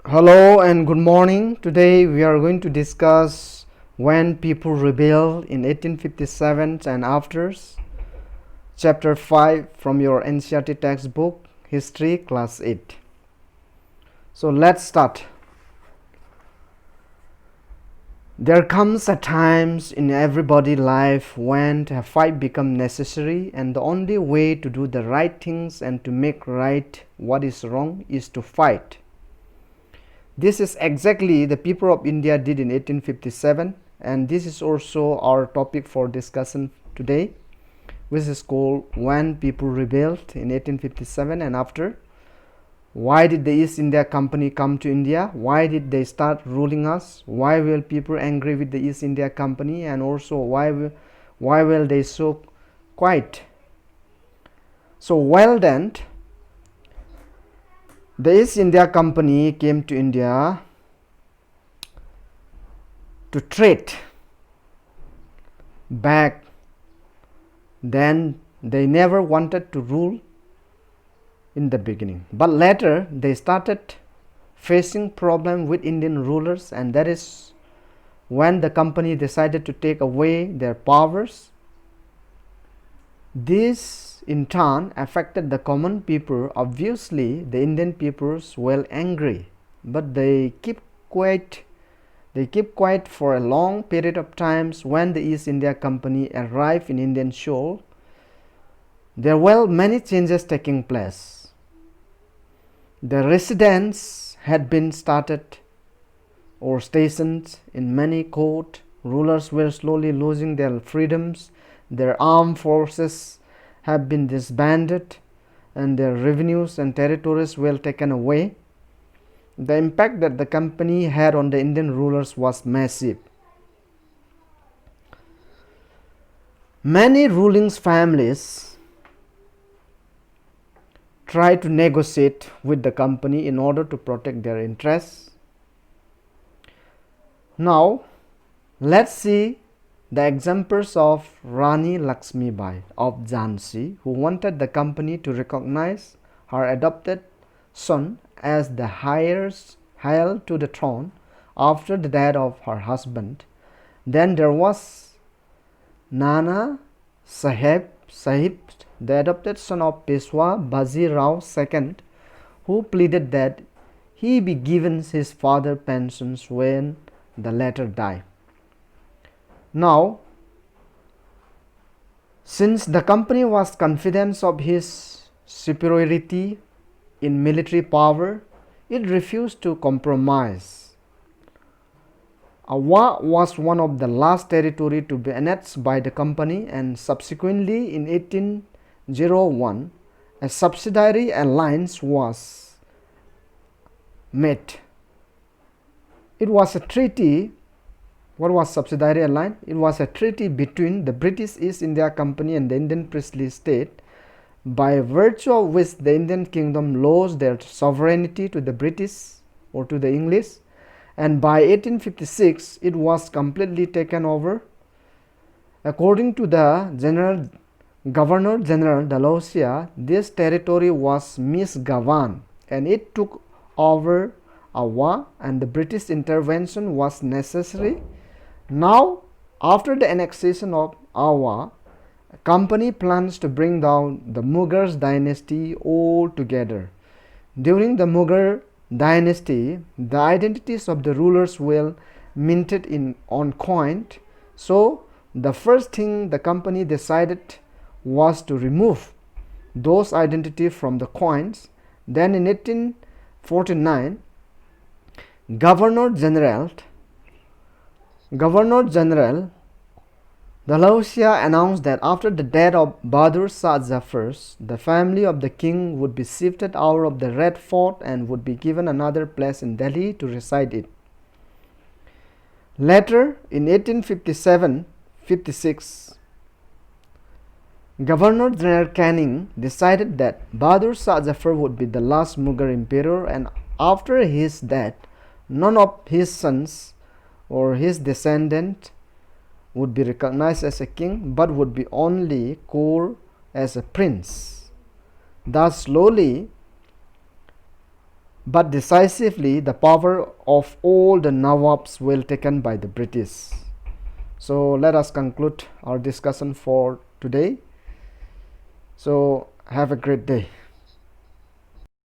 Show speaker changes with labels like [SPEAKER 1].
[SPEAKER 1] Hello and good morning. Today we are going to discuss when people rebelled in 1857 and afters, chapter 5 from your NCERT textbook, History Class 8. So let's start. There comes a times in everybody's life when a fight becomes necessary, and the only way to do the right things and to make right what is wrong is to fight. This is exactly the people of India did in 1857, and this is also our topic for discussion today, which is called When People Rebelled in 1857 and After. Why did the East India Company come to India? Why did they start ruling us? Why were people angry with the East India Company? And also why were they so quiet? So well then, the East India Company came to India to trade back. Then they never wanted to rule in the beginning, but later they started facing problem with Indian rulers, and that is when the company decided to take away their powers. This in turn affected the common people. Obviously the Indian peoples were angry, but they keep quiet. They keep quiet for a long period of times. When the East India Company arrived in Indian shore, there were many changes taking place. The residents had been started or stationed in many courts. Rulers were slowly losing their freedoms. Their armed forces have been disbanded, and their revenues and territories were taken away. The impact that the company had on the Indian rulers was massive. Many ruling families tried to negotiate with the company in order to protect their interests. Now, let's see the examples of Rani Lakshmibai of Jhansi, who wanted the company to recognize her adopted son as the heir to the throne after the death of her husband. Then there was Nana Sahib, the adopted son of Peshwa Baji Rao II, who pleaded that he be given his father's pensions when the latter died. Now, since the company was confident of his superiority in military power, it refused to compromise. Awa was one of the last territory to be annexed by the company, and subsequently in 1801 a subsidiary alliance was made. It was a treaty. What was subsidiary alliance? It was a treaty between the British East India Company and the Indian princely state, by virtue of which the Indian kingdom lost their sovereignty to the British or to the English, and by 1856 it was completely taken over. According to the Governor General Dalhousie, this territory was misgoverned and it took over Awa, and the British intervention was necessary. Now, after the annexation of Awa, a company plans to bring down the Mughal dynasty altogether. During the Mughal dynasty, the identities of the rulers were minted on coin. So, the first thing the company decided was to remove those identities from the coins. Then in 1849, Governor General Dalhousie announced that after the death of Bahadur Shah Zafar, the family of the king would be shifted out of the Red Fort and would be given another place in Delhi to reside in. Later, in 1857-56, Governor General Canning decided that Bahadur Shah Zafar would be the last Mughal emperor, and after his death, none of his sons or his descendants would be recognized as a king, but would be only called as a prince. Thus slowly but decisively the power of all the Nawabs were taken by the British. So let us conclude our discussion for today. So have a great day.